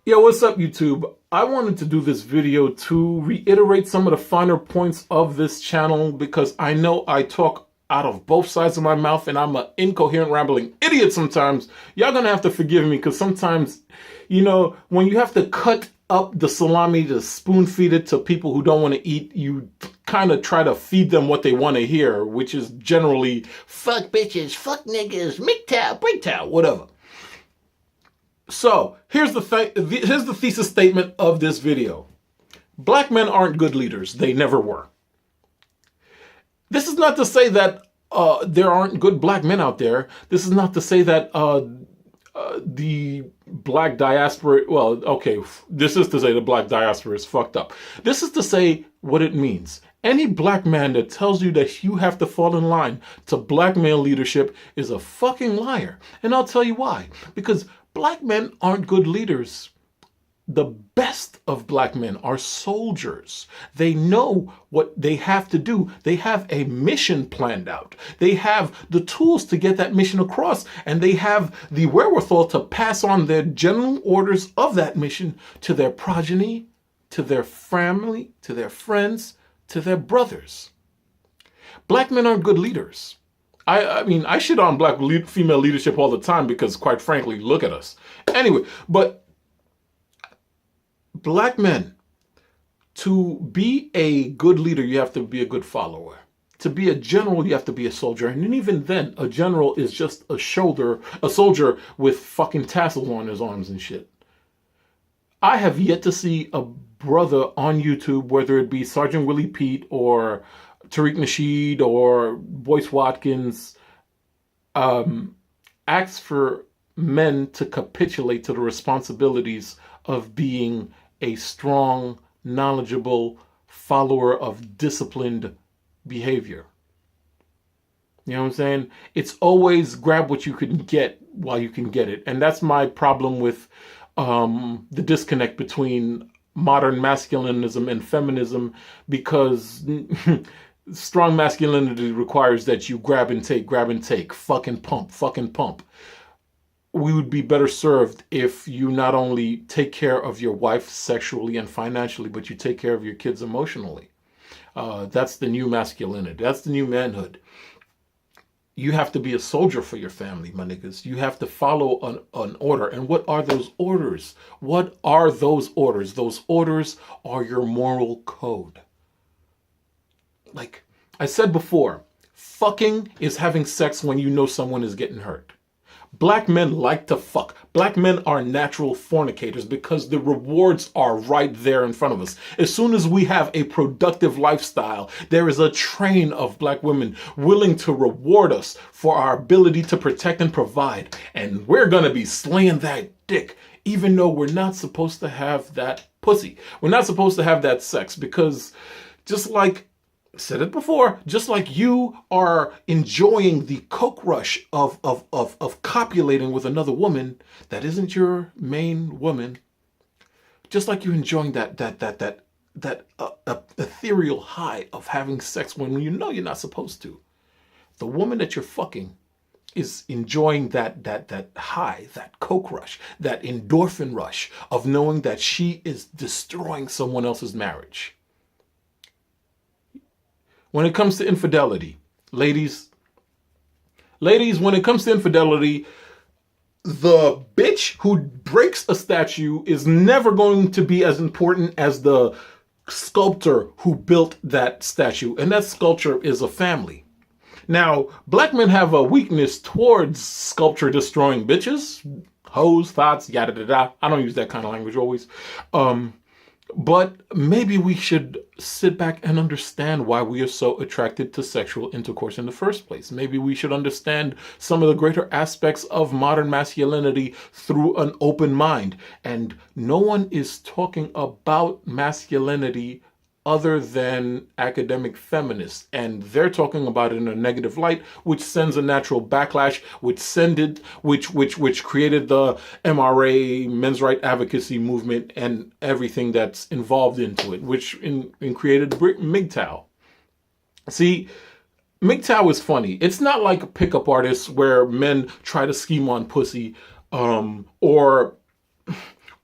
Yo, what's up, YouTube? I wanted to do this video to reiterate some of the finer points of this channel because I know I talk out of both sides of my mouth and I'm an incoherent, rambling idiot sometimes. Y'all gonna have to forgive me because sometimes, when you have to cut up the salami to spoon feed it to people who don't want to eat, you kind of try to feed them what they want to hear, which is generally fuck bitches, fuck niggas, MGTOW, BREAKTOW, whatever. So here's the thesis statement of this video. Black men aren't good leaders. They never were. This is not to say that there aren't good black men out there. This is not to say that the black diaspora, well, okay, this is to say the black diaspora is fucked up. This is to say what it means. Any black man that tells you that you have to fall in line to black male leadership is a fucking liar. And I'll tell you why. Because black men aren't good leaders. The best of black men are soldiers. They know what they have to do. They have a mission planned out. They have the tools to get that mission across, and they have the wherewithal to pass on their general orders of that mission to their progeny, to their family, to their friends, to their brothers. Black men aren't good leaders. I mean, I shit on female leadership all the time because, quite frankly, look at us. Anyway, but black men, to be a good leader, you have to be a good follower. To be a general, you have to be a soldier. And even then, a general is just a soldier with fucking tassels on his arms and shit. I have yet to see a brother on YouTube, whether it be Sergeant Willie Pete or Tariq Nasheed or Boyce Watkins, asks for men to capitulate to the responsibilities of being a strong, knowledgeable follower of disciplined behavior. You know what I'm saying? It's always grab what you can get while you can get it. And that's my problem with the disconnect between modern masculinism and feminism, because strong masculinity requires that you grab and take, fucking pump. We would be better served if you not only take care of your wife sexually and financially, but you take care of your kids emotionally. That's the new masculinity. That's the new manhood. You have to be a soldier for your family, my niggas. You have to follow an order. And what are those orders? What are those orders? Those orders are your moral code. Like I said before, fucking is having sex when you know someone is getting hurt. Black men like to fuck. Black men are natural fornicators because the rewards are right there in front of us. As soon as we have a productive lifestyle, there is a train of black women willing to reward us for our ability to protect and provide. And we're going to be slaying that dick, even though we're not supposed to have that pussy. We're not supposed to have that sex because, just like said it before, just like you are enjoying the coke rush of copulating with another woman that isn't your main woman, just like you're enjoying that ethereal high of having sex when you know you're not supposed to, the woman that you're fucking is enjoying that high, that coke rush, that endorphin rush of knowing that she is destroying someone else's marriage. When it comes to infidelity, ladies, when it comes to infidelity, the bitch who breaks a statue is never going to be as important as the sculptor who built that statue. And that sculpture is a family. Now, black men have a weakness towards sculpture destroying bitches, hoes, thoughts, yada da da. I don't use that kind of language always. But maybe we should sit back and understand why we are so attracted to sexual intercourse in the first place. Maybe we should understand some of the greater aspects of modern masculinity through an open mind. And no one is talking about masculinity other than academic feminists, and they're talking about it in a negative light, which sends a natural backlash, which created the MRA, men's right advocacy movement, and everything that's involved into it, which created MGTOW. See, MGTOW is funny. It's not like pickup artists where men try to scheme on pussy, or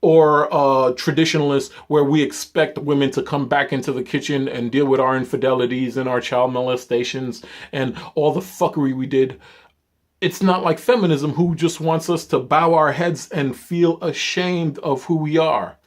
or traditionalists where we expect women to come back into the kitchen and deal with our infidelities and our child molestations and all the fuckery we did. It's not like feminism, who just wants us to bow our heads and feel ashamed of who we are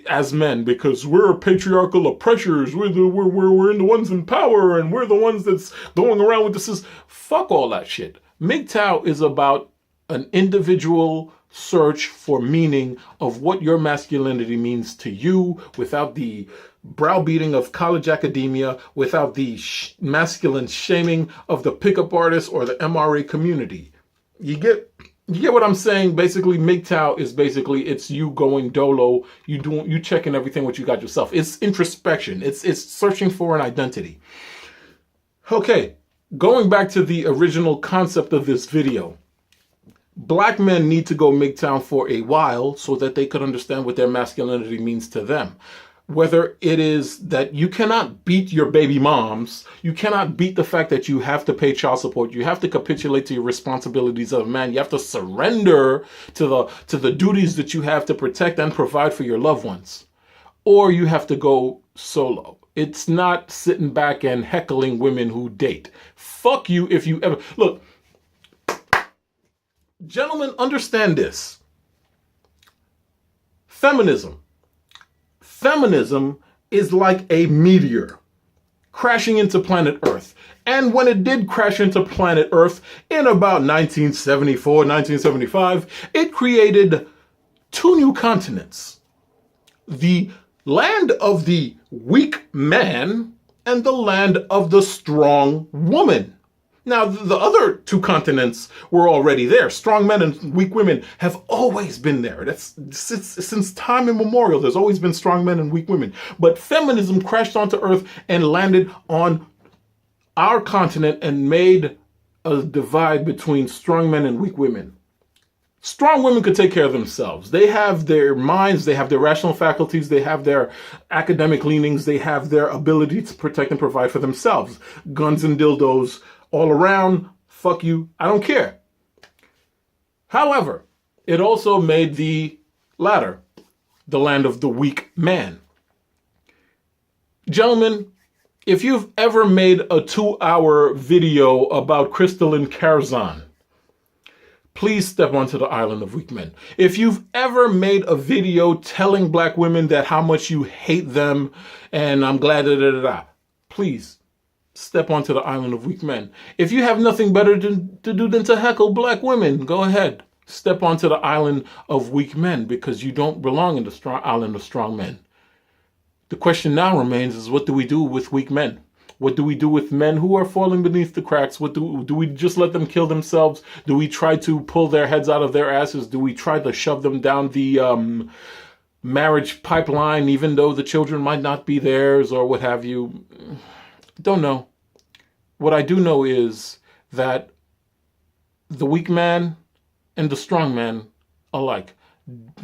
as men, because we're patriarchal oppressors. We're the ones in power, and we're the ones that's going around with this. Fuck all that shit. MGTOW is about an individual search for meaning of what your masculinity means to you, without the browbeating of college academia, without the masculine shaming of the pickup artist or the MRA community. You get what I'm saying? Basically, MGTOW is basically, it's you going dolo, you checking everything what you got yourself. It's introspection. It's searching for an identity. Okay, going back to the original concept of this video. Black men need to go MGTOW for a while so that they could understand what their masculinity means to them. Whether it is that you cannot beat your baby moms, you cannot beat the fact that you have to pay child support, you have to capitulate to your responsibilities of a man, you have to surrender to the duties that you have to protect and provide for your loved ones. Or you have to go solo. It's not sitting back and heckling women who date. Fuck you if you ever... Look, gentlemen, understand this. Feminism is like a meteor crashing into planet Earth. And when it did crash into planet Earth in about 1974, 1975, it created 2 new continents. The land of the weak man and the land of the strong woman. Now, the other 2 continents were already there. Strong men and weak women have always been there. That's since time immemorial. There's always been strong men and weak women. But feminism crashed onto Earth and landed on our continent and made a divide between strong men and weak women. Strong women could take care of themselves. They have their minds, they have their rational faculties, they have their academic leanings, they have their ability to protect and provide for themselves. Guns and dildos all around, fuck you, I don't care. However, it also made the latter, the land of the weak man. Gentlemen, if you've ever made a 2-hour video about Crystalline Karzan, please step onto the island of weak men. If you've ever made a video telling black women that how much you hate them and I'm glad please step onto the island of weak men. If you have nothing better to do than to heckle black women, go ahead. Step onto the island of weak men, because you don't belong in the island of strong men. The question now remains is, what do we do with weak men? What do we do with men who are falling beneath the cracks? What do we just let them kill themselves? Do we try to pull their heads out of their asses? Do we try to shove them down the marriage pipeline, even though the children might not be theirs or what have you? Don't know. What I do know is that the weak man and the strong man alike,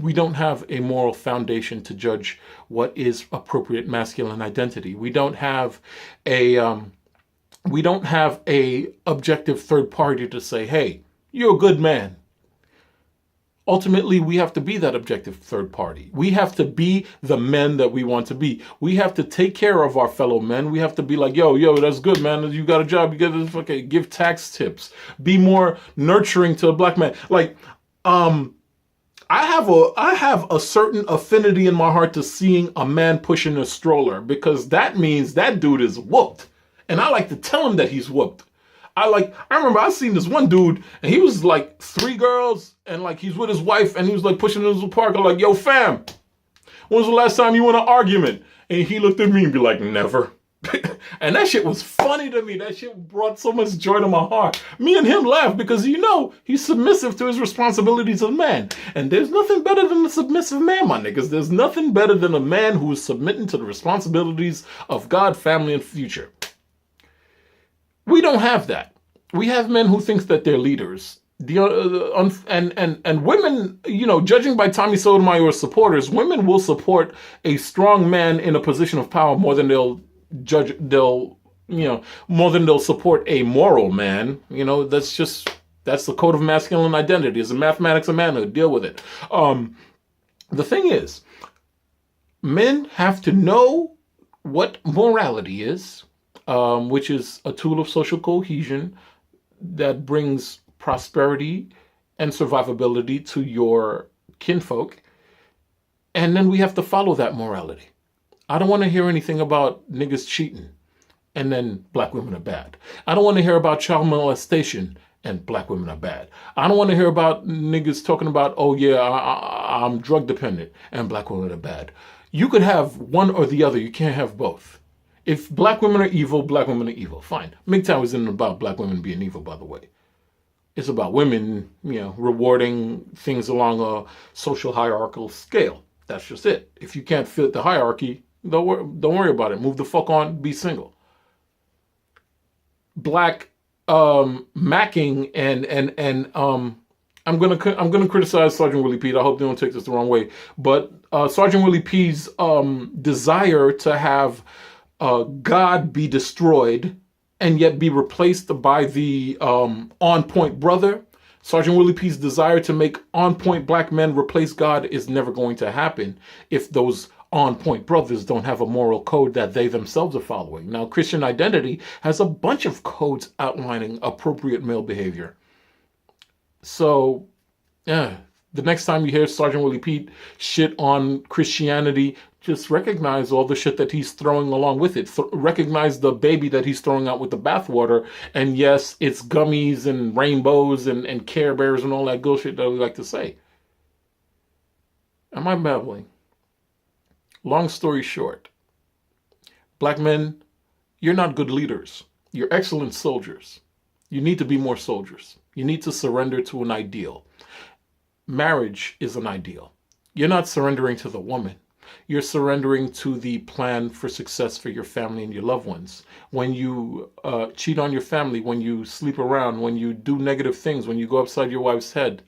we don't have a moral foundation to judge what is appropriate masculine identity. We don't have a objective third party to say, hey, you're a good man. Ultimately, we have to be that objective third party. We have to be the men that we want to be. We have to take care of our fellow men. We have to be like, yo, that's good, man. You got a job. You got this. Okay, give tax tips. Be more nurturing to a black man. Like, I have a certain affinity in my heart to seeing a man pushing a stroller, because that means that dude is whooped. And I like to tell him that he's whooped. I remember I seen this one dude and he was like 3 girls and like he's with his wife and he was like pushing into the park. I'm like, yo fam, when was the last time you won an argument? And he looked at me and be like, never. And that shit was funny to me. That shit brought so much joy to my heart. Me and him laughed because, he's submissive to his responsibilities as a man. And there's nothing better than a submissive man, my niggas. There's nothing better than a man who is submitting to the responsibilities of God, family, and future. We don't have that. We have men who think that they're leaders. And women, judging by Tommy Sotomayor's supporters, women will support a strong man in a position of power more than they'll support a moral man. That's the code of masculine identity. It's the mathematics of manhood. Deal with it. The thing is, men have to know what morality is, which is a tool of social cohesion that brings prosperity and survivability to your kinfolk. And then we have to follow that morality. I don't want to hear anything about niggas cheating and then black women are bad. I don't want to hear about child molestation and black women are bad. I don't want to hear about niggas talking about, oh yeah, I'm drug dependent and black women are bad. You could have one or the other. You can't have both. If black women are evil, black women are evil. Fine. MGTOW isn't about black women being evil, by the way. It's about women, rewarding things along a social hierarchical scale. That's just it. If you can't fit the hierarchy, don't worry about it. Move the fuck on, be single. Black macking and I'm gonna criticize Sergeant Willie Pete. I hope they don't take this the wrong way. But Sergeant Willie P's desire to have God be destroyed and yet be replaced by the on point brother. Sergeant Willie P's desire to make on point black men replace God is never going to happen if those on point brothers don't have a moral code that they themselves are following. Now, Christian Identity has a bunch of codes outlining appropriate male behavior. So, yeah, the next time you hear Sergeant Willie Pete shit on Christianity, just recognize all the shit that he's throwing along with it. Recognize the baby that he's throwing out with the bathwater. And yes, it's gummies and rainbows and Care Bears and all that good shit that we like to say. Am I babbling? Long story short, black men, you're not good leaders. You're excellent soldiers. You need to be more soldiers. You need to surrender to an ideal. Marriage is an ideal. You're not surrendering to the woman. You're surrendering to the plan for success for your family and your loved ones. When you cheat on your family, when you sleep around, when you do negative things, when you go upside your wife's head,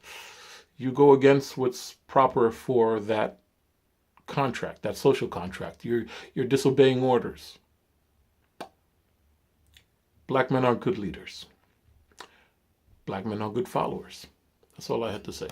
you go against what's proper for that contract, that social contract. You're disobeying orders. Black men are good leaders. Black men are good followers. That's all I had to say.